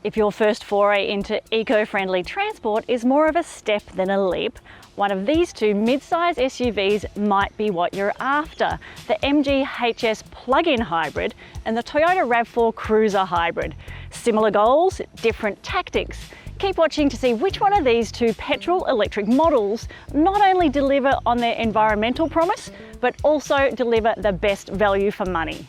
If your first foray into eco-friendly transport is more of a step than a leap, one of these two mid-size SUVs might be what you're after: the MG HS plug-in hybrid and the Toyota RAV4 Cruiser Hybrid. Similar goals, different tactics. Keep watching to see which one of these two petrol-electric models not only deliver on their environmental promise, but also deliver the best value for money.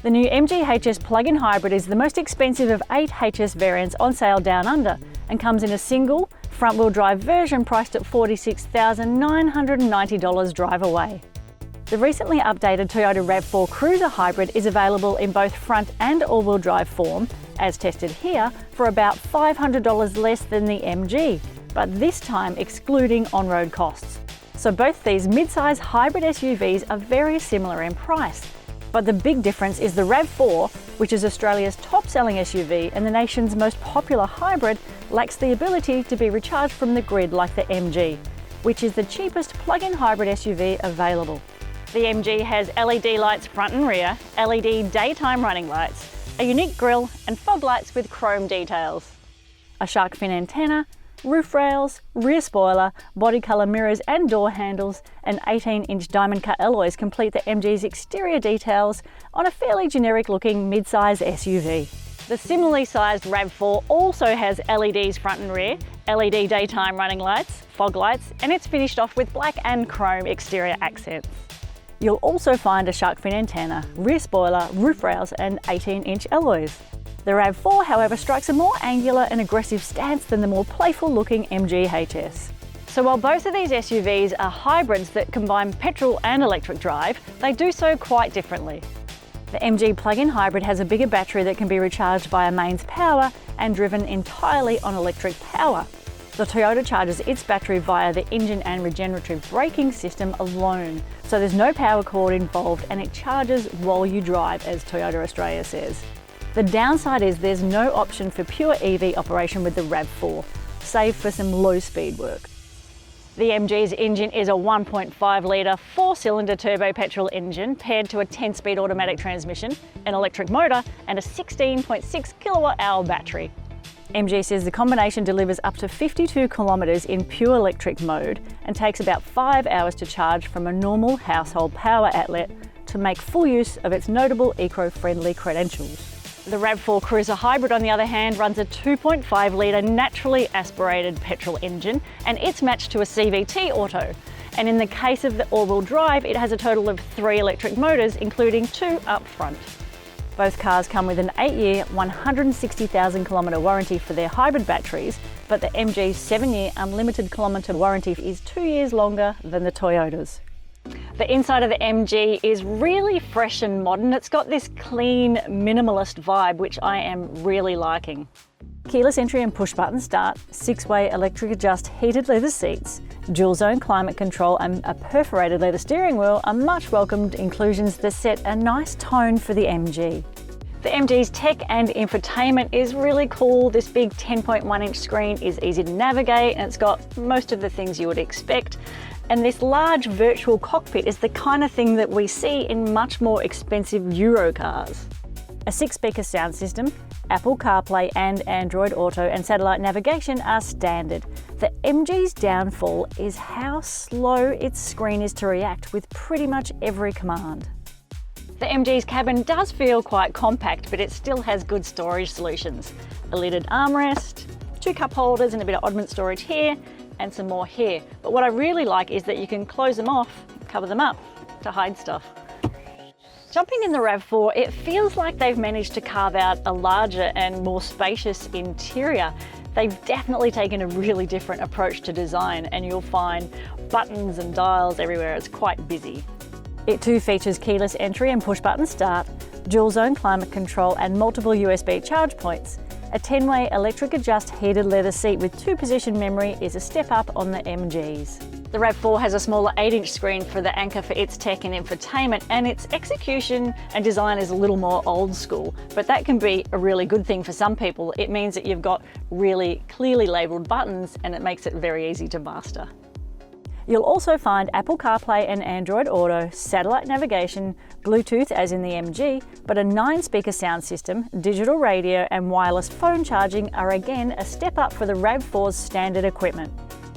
The new MG HS plug-in hybrid is the most expensive of 8 HS variants on sale down under and comes in a single front-wheel drive version priced at $46,990 drive away. The recently updated Toyota RAV4 Cruiser Hybrid is available in both front and all-wheel drive form, as tested here, for about $500 less than the MG, but this time excluding on-road costs. So both these mid-size hybrid SUVs are very similar in price. But the big difference is the RAV4, which is Australia's top-selling SUV and the nation's most popular hybrid, lacks the ability to be recharged from the grid like the MG, which is the cheapest plug-in hybrid SUV available. The MG has LED lights front and rear, LED daytime running lights, a unique grille and fog lights with chrome details, a shark fin antenna, roof rails, rear spoiler, body colour mirrors and door handles, and 18-inch diamond cut alloys complete the MG's exterior details on a fairly generic looking mid-size SUV. The similarly sized RAV4 also has LEDs front and rear, LED daytime running lights, fog lights, and it's finished off with black and chrome exterior accents. You'll also find a shark fin antenna, rear spoiler, roof rails and 18-inch alloys. The RAV4, however, strikes a more angular and aggressive stance than the more playful-looking MG HS. So while both of these SUVs are hybrids that combine petrol and electric drive, they do so quite differently. The MG plug-in hybrid has a bigger battery that can be recharged via mains power and driven entirely on electric power. The Toyota charges its battery via the engine and regenerative braking system alone, so there's no power cord involved and it charges while you drive, as Toyota Australia says. The downside is there's no option for pure EV operation with the RAV4, save for some low-speed work. The MG's engine is a 1.5 litre, 4-cylinder turbo petrol engine paired to a 10-speed automatic transmission, an electric motor and a 16.6 kilowatt-hour battery. MG says the combination delivers up to 52 kilometres in pure electric mode and takes about 5 hours to charge from a normal household power outlet to make full use of its notable eco-friendly credentials. The RAV4 Cruiser Hybrid, on the other hand, runs a 2.5 litre naturally aspirated petrol engine and it's matched to a CVT auto. And in the case of the all-wheel drive, it has a total of 3 electric motors, including 2 up front. Both cars come with an 8-year, 160,000 kilometre warranty for their hybrid batteries, but the MG's 7-year unlimited kilometre warranty is 2 years longer than the Toyota's. The inside of the MG is really fresh and modern. It's got this clean, minimalist vibe, which I am really liking. Keyless entry and push-button start, 6-way electric adjust heated leather seats, dual-zone climate control and a perforated leather steering wheel are much welcomed inclusions that set a nice tone for the MG. The MG's tech and infotainment is really cool. This big 10.1-inch screen is easy to navigate and it's got most of the things you would expect. And this large virtual cockpit is the kind of thing that we see in much more expensive Euro cars. A 6-speaker sound system, Apple CarPlay and Android Auto and satellite navigation are standard. The MG's downfall is how slow its screen is to react with pretty much every command. The MG's cabin does feel quite compact, but it still has good storage solutions. A lidded armrest, 2 cup holders and a bit of oddment storage here, and some more here. But what I really like is that you can close them off, cover them up to hide stuff. Jumping in the RAV4, it feels like they've managed to carve out a larger and more spacious interior. They've definitely taken a really different approach to design and you'll find buttons and dials everywhere. It's quite busy. It too features keyless entry and push-button start, dual-zone climate control and multiple USB charge points. A 10-way electric adjust heated leather seat with 2-position memory is a step up on the MG's. The RAV4 has a smaller 8-inch screen for the anchor for its tech and infotainment, and its execution and design is a little more old school, but that can be a really good thing for some people. It means that you've got really clearly labelled buttons and it makes it very easy to master. You'll also find Apple CarPlay and Android Auto, satellite navigation, Bluetooth as in the MG, but a 9-speaker sound system, digital radio and wireless phone charging are again a step up for the RAV4's standard equipment.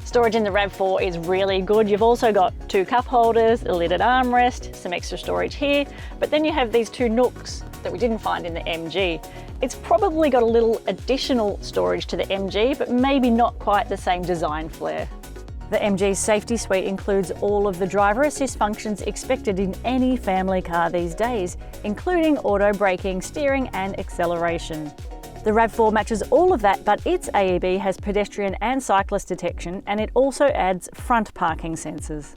Storage in the RAV4 is really good. You've also got 2 cup holders, a lidded armrest, some extra storage here, but then you have these 2 nooks that we didn't find in the MG. It's probably got a little additional storage to the MG, but maybe not quite the same design flair. The MG's safety suite includes all of the driver assist functions expected in any family car these days, including auto braking, steering and acceleration. The RAV4 matches all of that, but its AEB has pedestrian and cyclist detection, and it also adds front parking sensors.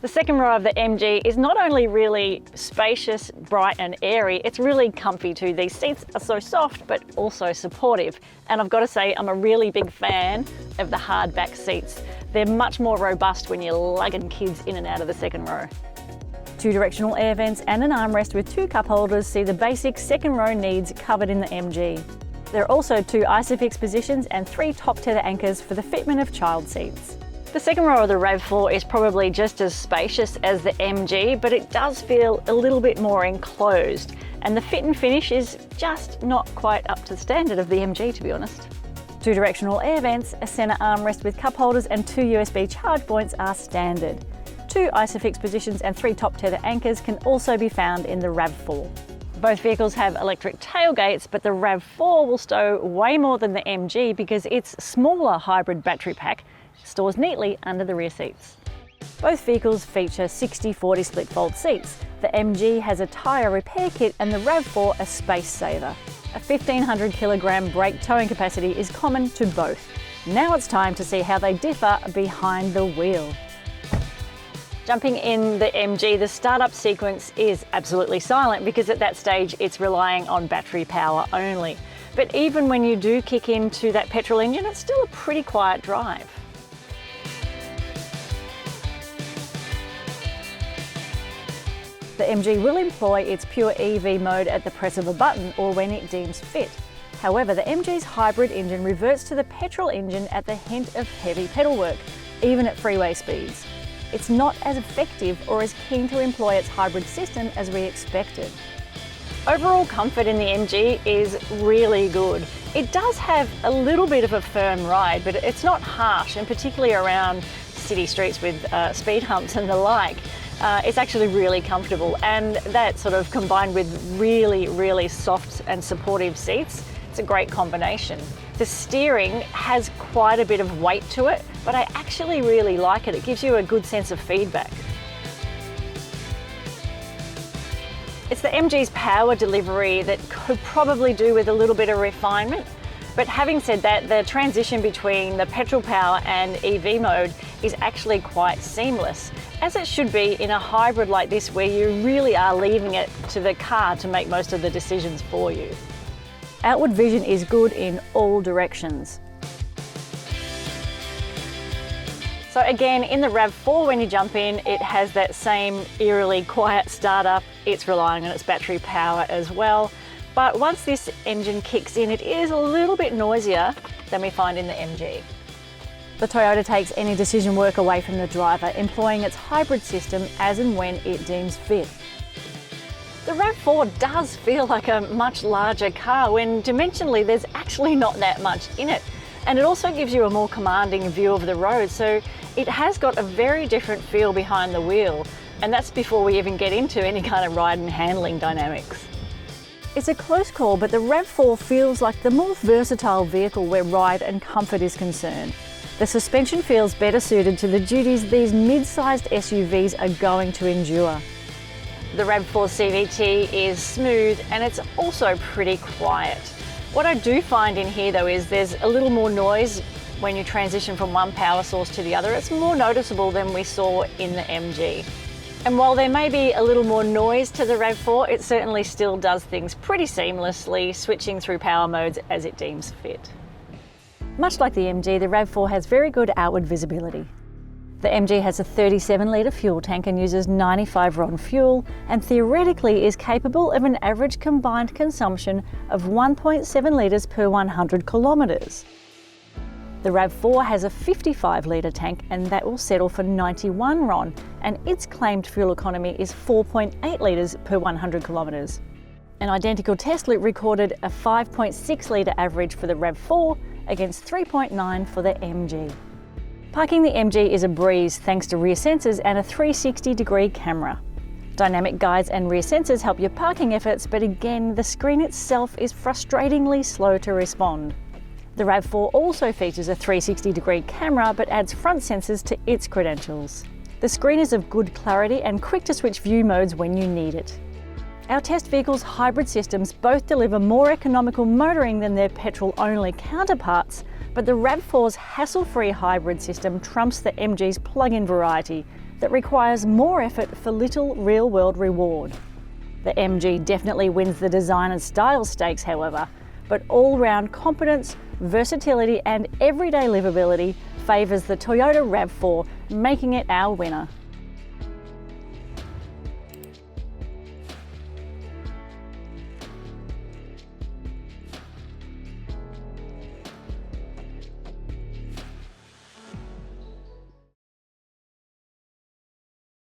The second row of the MG is not only really spacious, bright and airy, it's really comfy too. These seats are so soft but also supportive. And I've got to say, I'm a really big fan of the hard back seats. They're much more robust when you're lugging kids in and out of the second row. 2 directional air vents and an armrest with 2 cup holders see the basic second row needs covered in the MG. There are also 2 ISOFIX positions and 3 top tether anchors for the fitment of child seats. The second row of the RAV4 is probably just as spacious as the MG, but it does feel a little bit more enclosed, and the fit and finish is just not quite up to the standard of the MG, to be honest. 2 directional air vents, a centre armrest with cup holders and 2 USB charge points are standard. 2 ISOFIX positions and 3 top tether anchors can also be found in the RAV4. Both vehicles have electric tailgates, but the RAV4 will stow way more than the MG because its smaller hybrid battery pack stores neatly under the rear seats. Both vehicles feature 60/40 split fold seats. The MG has a tyre repair kit and the RAV4 a space saver. A 1,500 kilogram brake towing capacity is common to both. Now it's time to see how they differ behind the wheel. Jumping in the MG, the startup sequence is absolutely silent because at that stage it's relying on battery power only. But even when you do kick into that petrol engine, it's still a pretty quiet drive. The MG will employ its pure EV mode at the press of a button or when it deems fit. However, the MG's hybrid engine reverts to the petrol engine at the hint of heavy pedal work, even at freeway speeds. It's not as effective or as keen to employ its hybrid system as we expected. Overall comfort in the MG is really good. It does have a little bit of a firm ride, but it's not harsh, and particularly around city streets with speed humps and the like. It's actually really comfortable, and that sort of combined with really soft and supportive seats, it's a great combination. The steering has quite a bit of weight to it, but I actually really like it. It gives you a good sense of feedback. It's the MG's power delivery that could probably do with a little bit of refinement. But having said that, the transition between the petrol power and EV mode is actually quite seamless, as it should be in a hybrid like this where you really are leaving it to the car to make most of the decisions for you. Outward vision is good in all directions. So again, in the RAV4, when you jump in, it has that same eerily quiet startup. It's relying on its battery power as well. But once this engine kicks in, it is a little bit noisier than we find in the MG. The Toyota takes any decision work away from the driver, employing its hybrid system as and when it deems fit. The RAV4 does feel like a much larger car when dimensionally there's actually not that much in it. And it also gives you a more commanding view of the road, so it has got a very different feel behind the wheel. And that's before we even get into any kind of ride and handling dynamics. It's a close call, but the RAV4 feels like the more versatile vehicle where ride and comfort is concerned. The suspension feels better suited to the duties these mid-sized SUVs are going to endure. The RAV4 CVT is smooth and it's also pretty quiet. What I do find in here though is there's a little more noise when you transition from one power source to the other. It's more noticeable than we saw in the MG. And while there may be a little more noise to the RAV4, it certainly still does things pretty seamlessly, switching through power modes as it deems fit. Much like the MG, the RAV4 has very good outward visibility. The MG has a 37-litre fuel tank and uses 95 RON fuel, and theoretically is capable of an average combined consumption of 1.7 litres per 100 kilometres. The RAV4 has a 55 litre tank and that will settle for 91 RON, and its claimed fuel economy is 4.8 litres per 100 kilometres. An identical test loop recorded a 5.6 litre average for the RAV4 against 3.9 for the MG. Parking the MG is a breeze thanks to rear sensors and a 360-degree camera. Dynamic guides and rear sensors help your parking efforts, but again, the screen itself is frustratingly slow to respond. The RAV4 also features a 360-degree camera but adds front sensors to its credentials. The screen is of good clarity and quick to switch view modes when you need it. Our test vehicle's hybrid systems both deliver more economical motoring than their petrol-only counterparts, but the RAV4's hassle-free hybrid system trumps the MG's plug-in variety that requires more effort for little real-world reward. The MG definitely wins the design and style stakes, however, but all-round competence, versatility and everyday livability favours the Toyota RAV4, making it our winner.